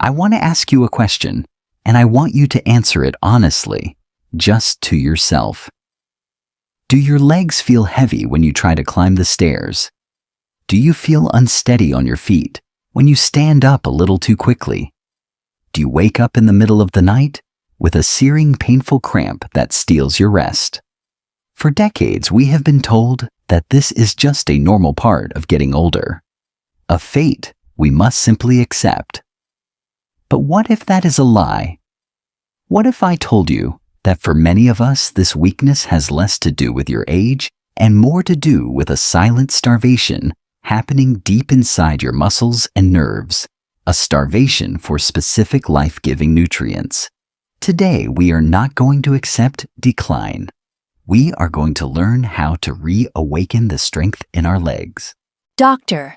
I want to ask you a question, and I want you to answer it honestly, just to yourself. Do your legs feel heavy when you try to climb the stairs? Do you feel unsteady on your feet when you stand up a little too quickly? Do you wake up in the middle of the night with a searing, painful cramp that steals your rest? For decades, we have been told that this is just a normal part of getting older, a fate we must simply accept. But what if that is a lie? What if I told you that for many of us, this weakness has less to do with your age and more to do with a silent starvation happening deep inside your muscles and nerves, a starvation for specific life-giving nutrients? Today, we are not going to accept decline. We are going to learn how to reawaken the strength in our legs. Doctor,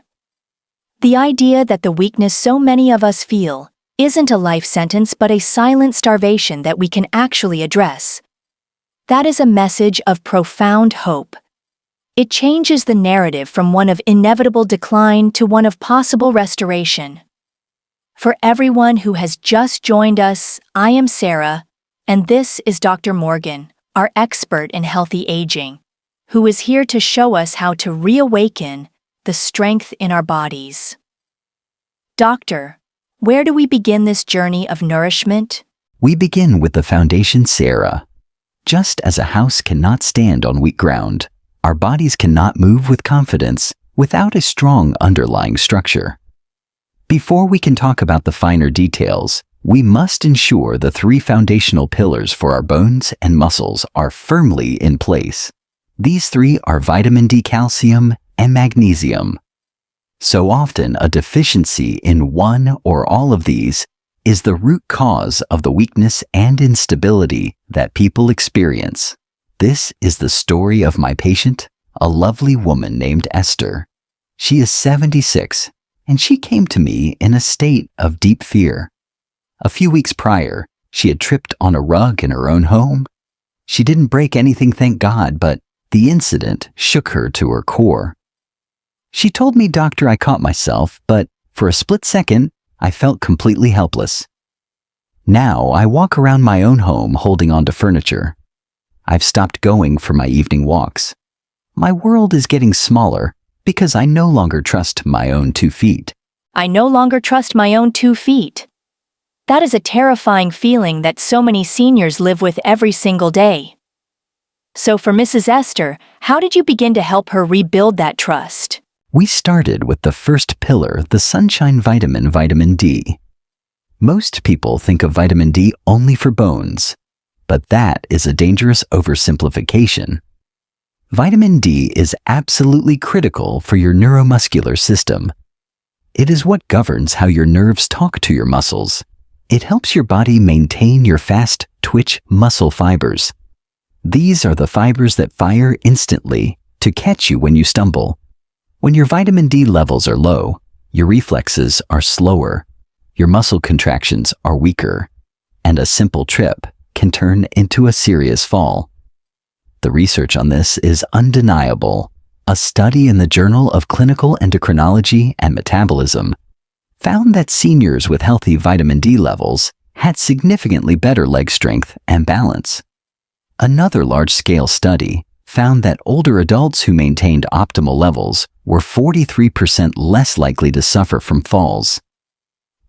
the idea that the weakness so many of us feel isn't a life sentence but a silent starvation that we can actually address. That is a message of profound hope. It changes the narrative from one of inevitable decline to one of possible restoration. For everyone who has just joined us, I am Sarah, and this is Dr. Morgan, our expert in healthy aging, who is here to show us how to reawaken the strength in our bodies. Doctor, where do we begin this journey of nourishment? We begin with the foundation, Sarah. Just as a house cannot stand on weak ground, our bodies cannot move with confidence without a strong underlying structure. Before we can talk about the finer details, we must ensure the three foundational pillars for our bones and muscles are firmly in place. These three are vitamin D, calcium, and magnesium. So often, a deficiency in one or all of these is the root cause of the weakness and instability that people experience. This is the story of my patient, a lovely woman named Esther. She is 76, and she came to me in a state of deep fear. A few weeks prior, she had tripped on a rug in her own home. She didn't break anything, thank God, but the incident shook her to her core. She told me, "Doctor, I caught myself, but for a split second, I felt completely helpless. Now I walk around my own home holding onto furniture. I've stopped going for my evening walks. My world is getting smaller because I no longer trust my own 2 feet." I no longer trust my own 2 feet. That is a terrifying feeling that so many seniors live with every single day. So for Mrs. Esther, how did you begin to help her rebuild that trust? We started with the first pillar, the sunshine vitamin, vitamin D. Most people think of vitamin D only for bones, but that is a dangerous oversimplification. Vitamin D is absolutely critical for your neuromuscular system. It is what governs how your nerves talk to your muscles. It helps your body maintain your fast twitch muscle fibers. These are the fibers that fire instantly to catch you when you stumble. When your vitamin D levels are low, your reflexes are slower, your muscle contractions are weaker, and a simple trip can turn into a serious fall. The research on this is undeniable. A study in the Journal of Clinical Endocrinology and Metabolism found that seniors with healthy vitamin D levels had significantly better leg strength and balance. Another large-scale study found that older adults who maintained optimal levels were 43% less likely to suffer from falls.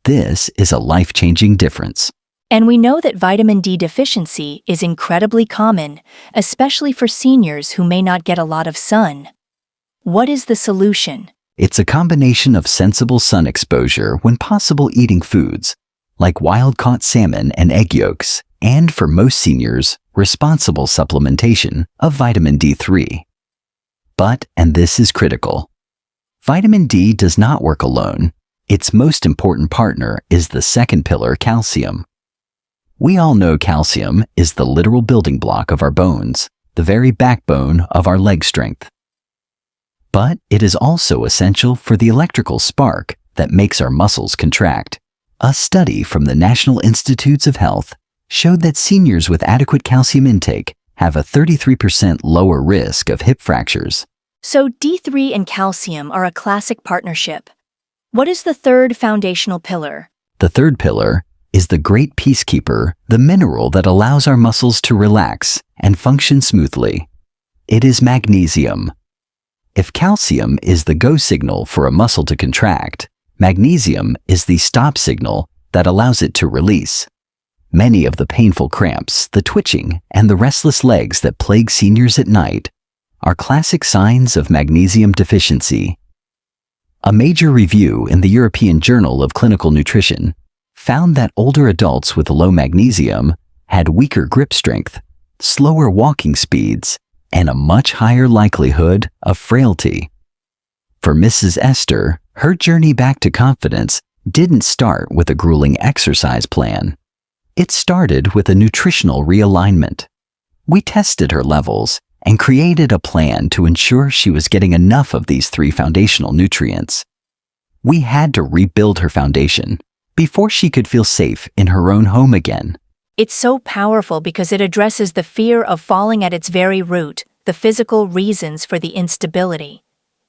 This is a life-changing difference. And we know that vitamin D deficiency is incredibly common, especially for seniors who may not get a lot of sun. What is the solution? It's a combination of sensible sun exposure when possible, eating foods like wild-caught salmon and egg yolks, and for most seniors, responsible supplementation of vitamin D3. But, and this is critical, vitamin D does not work alone. Its most important partner is the second pillar, calcium. We all know calcium is the literal building block of our bones, the very backbone of our leg strength. But it is also essential for the electrical spark that makes our muscles contract. A study from the National Institutes of Health showed that seniors with adequate calcium intake have a 33% lower risk of hip fractures. So D3 and calcium are a classic partnership. What is the third foundational pillar? The third pillar is the great peacekeeper, the mineral that allows our muscles to relax and function smoothly. It is magnesium. If calcium is the go signal for a muscle to contract, magnesium is the stop signal that allows it to release. Many of the painful cramps, the twitching, and the restless legs that plague seniors at night are classic signs of magnesium deficiency. A major review in the European Journal of Clinical Nutrition found that older adults with low magnesium had weaker grip strength, slower walking speeds, and a much higher likelihood of frailty. For Mrs. Esther, her journey back to confidence didn't start with a grueling exercise plan. It started with a nutritional realignment. We tested her levels and created a plan to ensure she was getting enough of these 3 foundational nutrients. We had to rebuild her foundation before she could feel safe in her own home again. It's so powerful because it addresses the fear of falling at its very root, the physical reasons for the instability.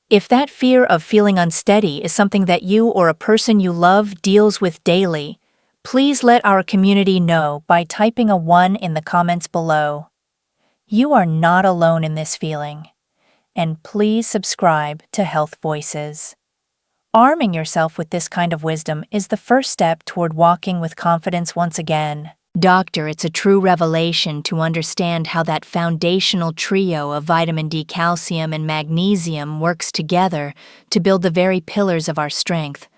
If that fear of feeling unsteady is something that you or a person you love deals with daily, please let our community know by typing a 1 in the comments below. You are not alone in this feeling. And please subscribe to Health Voices. Arming yourself with this kind of wisdom is the first step toward walking with confidence once again. Doctor, it's a true revelation to understand how that foundational trio of vitamin D, calcium, and magnesium works together to build the very pillars of our strength.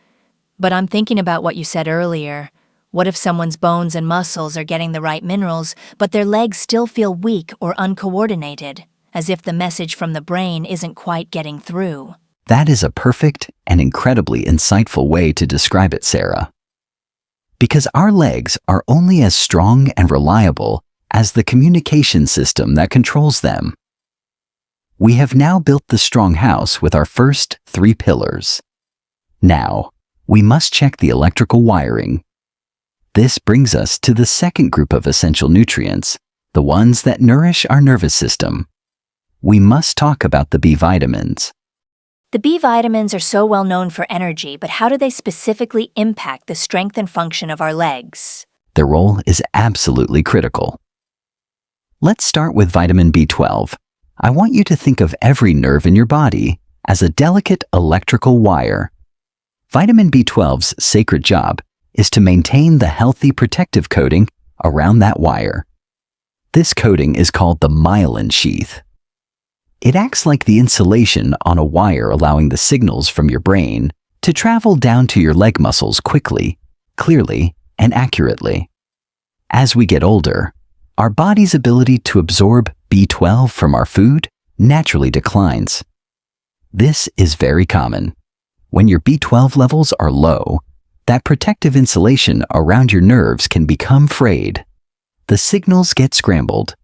But I'm thinking about what you said earlier. What if someone's bones and muscles are getting the right minerals, but their legs still feel weak or uncoordinated, as if the message from the brain isn't quite getting through? That is a perfect and incredibly insightful way to describe it, Sarah. Because our legs are only as strong and reliable as the communication system that controls them. We have now built the strong house with our first 3 pillars. Now, we must check the electrical wiring. This brings us to the second group of essential nutrients, the ones that nourish our nervous system. We must talk about the B vitamins. The B vitamins are so well known for energy, but how do they specifically impact the strength and function of our legs? Their role is absolutely critical. Let's start with vitamin B12. I want you to think of every nerve in your body as a delicate electrical wire. Vitamin B12's sacred job is to maintain the healthy protective coating around that wire. This coating is called the myelin sheath. It acts like the insulation on a wire, allowing the signals from your brain to travel down to your leg muscles quickly, clearly, and accurately. As we get older, our body's ability to absorb B12 from our food naturally declines. This is very common. When your B12 levels are low, that protective insulation around your nerves can become frayed. The signals get scrambled.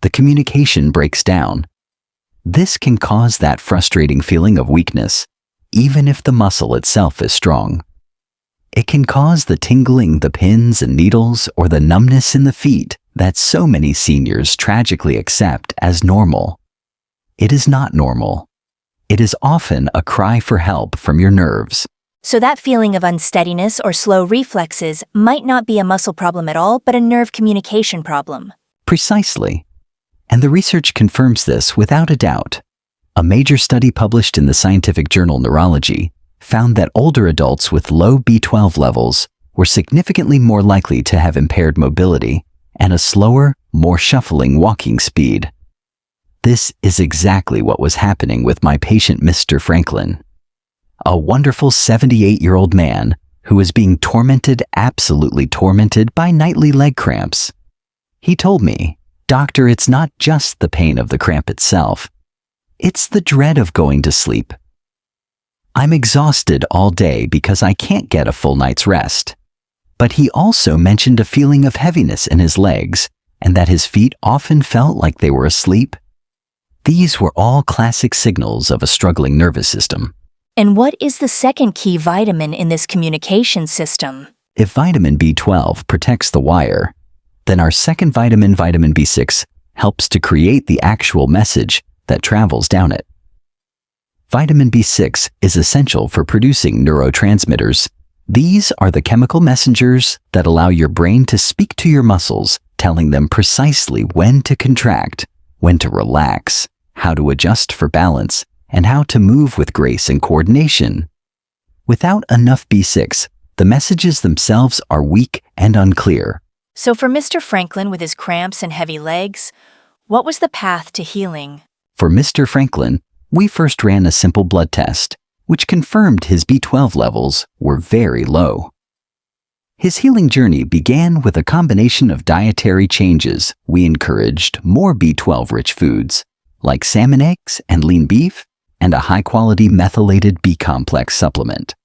The communication breaks down. This can cause that frustrating feeling of weakness, even if the muscle itself is strong. It can cause the tingling, the pins and needles, or the numbness in the feet that so many seniors tragically accept as normal. It is not normal. It is often a cry for help from your nerves. So that feeling of unsteadiness or slow reflexes might not be a muscle problem at all, but a nerve communication problem. Precisely. And the research confirms this without a doubt. A major study published in the scientific journal Neurology found that older adults with low B12 levels were significantly more likely to have impaired mobility and a slower, more shuffling walking speed. This is exactly what was happening with my patient Mr. Franklin, a wonderful 78-year-old man who was being absolutely tormented by nightly leg cramps. He told me, "Doctor, it's not just the pain of the cramp itself. It's the dread of going to sleep. I'm exhausted all day because I can't get a full night's rest." But he also mentioned a feeling of heaviness in his legs and that his feet often felt like they were asleep. These were all classic signals of a struggling nervous system. And what is the second key vitamin in this communication system? If vitamin B12 protects the wire, then our second vitamin, vitamin B6, helps to create the actual message that travels down it. Vitamin B6 is essential for producing neurotransmitters, These are the chemical messengers that allow your brain to speak to your muscles, telling them precisely when to contract, when to relax, how to adjust for balance, and how to move with grace and coordination. Without enough B6, the messages themselves are weak and unclear. So for Mr. Franklin with his cramps and heavy legs, what was the path to healing? For Mr. Franklin, we first ran a simple blood test, which confirmed his B12 levels were very low. His healing journey began with a combination of dietary changes. We encouraged more B12-rich foods, like salmon eggs and lean beef, and a high-quality methylated B-complex supplement.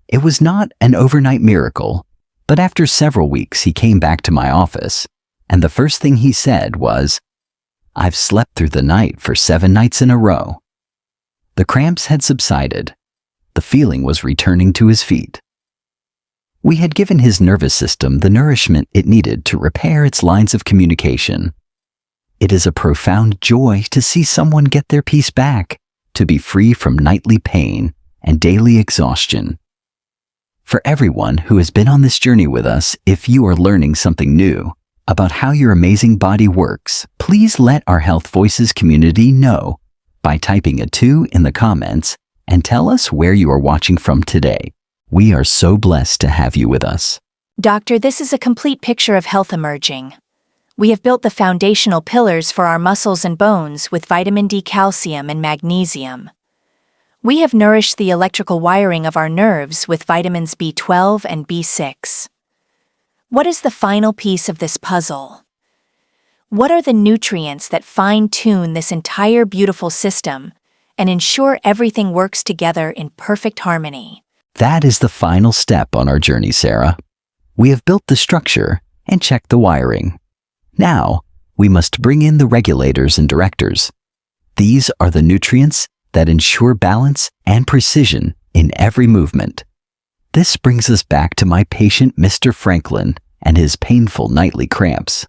It was not an overnight miracle, but after several weeks he came back to my office, and the first thing he said was, "I've slept through the night for 7 nights in a row." The cramps had subsided. The feeling was returning to his feet. We had given his nervous system the nourishment it needed to repair its lines of communication. It is a profound joy to see someone get their peace back, to be free from nightly pain and daily exhaustion. For everyone who has been on this journey with us, if you are learning something new about how your amazing body works, please let our Health Voices community know by typing a 2 in the comments and tell us where you are watching from today. We are so blessed to have you with us. Doctor, this is a complete picture of health emerging. We have built the foundational pillars for our muscles and bones with vitamin D, calcium, and magnesium. We have nourished the electrical wiring of our nerves with vitamins B12 and B6. What is the final piece of this puzzle? What are the nutrients that fine-tune this entire beautiful system and ensure everything works together in perfect harmony? That is the final step on our journey, Sarah. We have built the structure and checked the wiring. Now, we must bring in the regulators and directors. These are the nutrients that ensure balance and precision in every movement. This brings us back to my patient Mr. Franklin and his painful nightly cramps.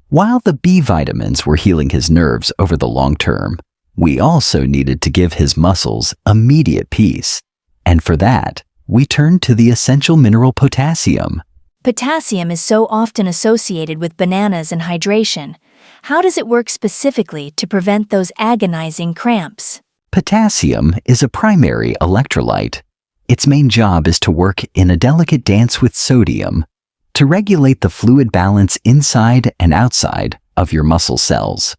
While the B vitamins were healing his nerves over the long term, we also needed to give his muscles immediate peace. And for that, we turned to the essential mineral potassium. Potassium is so often associated with bananas and hydration. How does it work specifically to prevent those agonizing cramps? Potassium is a primary electrolyte. Its main job is to work in a delicate dance with sodium to regulate the fluid balance inside and outside of your muscle cells.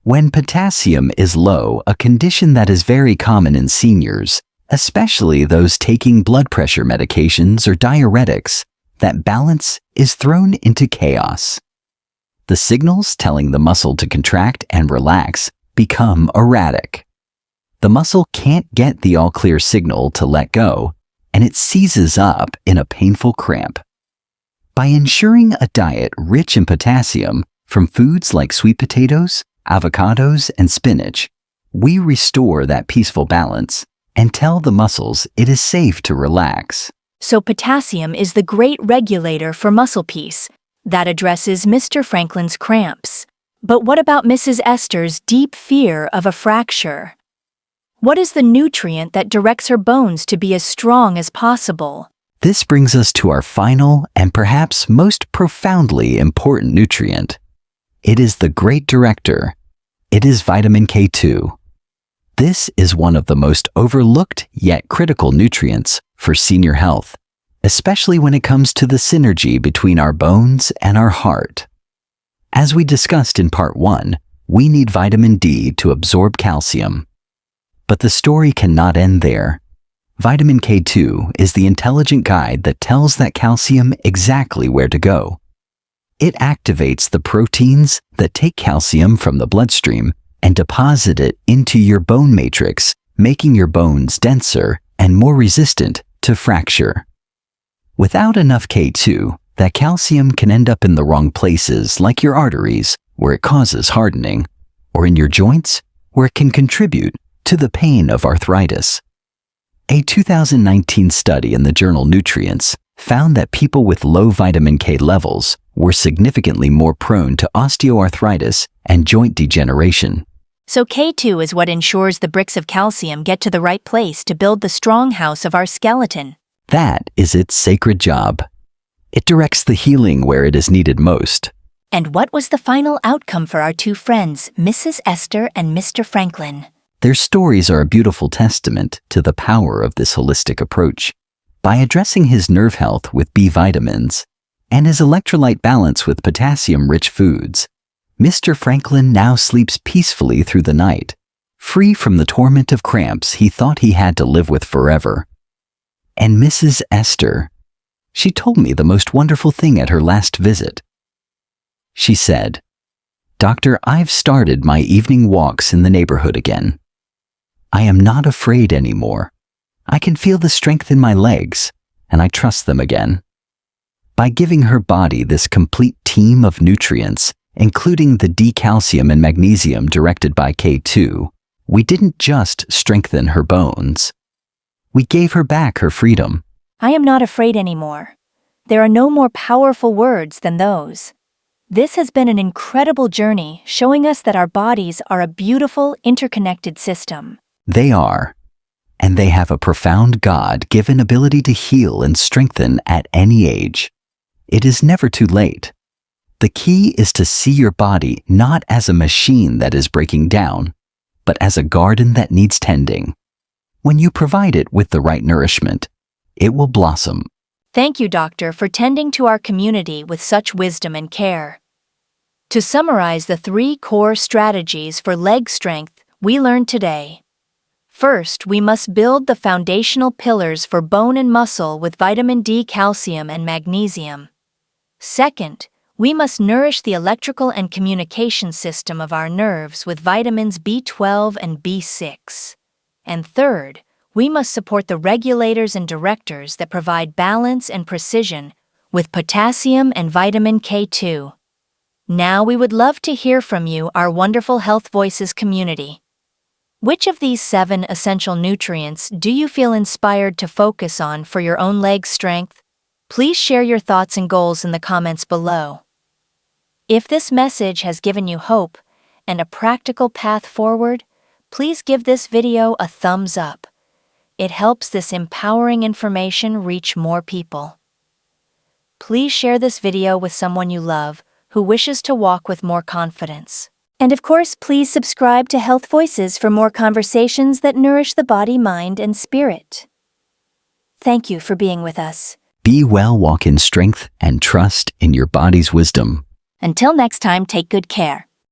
When potassium is low, a condition that is very common in seniors, especially those taking blood pressure medications or diuretics, that balance is thrown into chaos. The signals telling the muscle to contract and relax become erratic. The muscle can't get the all-clear signal to let go, and it seizes up in a painful cramp. By ensuring a diet rich in potassium from foods like sweet potatoes, avocados, and spinach, we restore that peaceful balance and tell the muscles it is safe to relax. So potassium is the great regulator for muscle peace that addresses Mr. Franklin's cramps. But what about Mrs. Esther's deep fear of a fracture? What is the nutrient that directs her bones to be as strong as possible? This brings us to our final and perhaps most profoundly important nutrient. It is the great director. It is vitamin K2. This is one of the most overlooked yet critical nutrients for senior health, especially when it comes to the synergy between our bones and our heart. As we discussed in part 1, we need vitamin D to absorb calcium. But the story cannot end there. Vitamin K2 is the intelligent guide that tells that calcium exactly where to go. It activates the proteins that take calcium from the bloodstream and deposit it into your bone matrix, making your bones denser and more resistant to fracture. Without enough K2, that calcium can end up in the wrong places, like your arteries, where it causes hardening, or in your joints, where it can contribute to the pain of arthritis. A 2019 study in the journal Nutrients found that people with low vitamin K levels were significantly more prone to osteoarthritis and joint degeneration. So K2 is what ensures the bricks of calcium get to the right place to build the strong house of our skeleton. That is its sacred job. It directs the healing where it is needed most. And what was the final outcome for our two friends, Mrs. Esther and Mr. Franklin? Their stories are a beautiful testament to the power of this holistic approach. By addressing his nerve health with B vitamins and his electrolyte balance with potassium-rich foods, Mr. Franklin now sleeps peacefully through the night, free from the torment of cramps he thought he had to live with forever. And Mrs. Esther, she told me the most wonderful thing at her last visit. She said, "Doctor, I've started my evening walks in the neighborhood again. I am not afraid anymore. I can feel the strength in my legs, and I trust them again." By giving her body this complete team of nutrients, including the D calcium and magnesium directed by K2, we didn't just strengthen her bones. We gave her back her freedom. I am not afraid anymore. There are no more powerful words than those. This has been an incredible journey showing us that our bodies are a beautiful, interconnected system. They are, and they have a profound God-given ability to heal and strengthen at any age. It is never too late. The key is to see your body not as a machine that is breaking down, but as a garden that needs tending. When you provide it with the right nourishment, it will blossom. Thank you, Doctor, for tending to our community with such wisdom and care. To summarize the 3 core strategies for leg strength we learned today. First, we must build the foundational pillars for bone and muscle with vitamin D, calcium, and magnesium. Second, we must nourish the electrical and communication system of our nerves with vitamins B12 and B6. And third, we must support the regulators and directors that provide balance and precision with potassium and vitamin K2. Now we would love to hear from you, our wonderful Health Voices community. Which of these 7 essential nutrients do you feel inspired to focus on for your own leg strength? Please share your thoughts and goals in the comments below. If this message has given you hope and a practical path forward, please give this video a thumbs up. It helps this empowering information reach more people. Please share this video with someone you love who wishes to walk with more confidence. And of course, please subscribe to Health Voices for more conversations that nourish the body, mind, and spirit. Thank you for being with us. Be well, walk in strength, and trust in your body's wisdom. Until next time, take good care.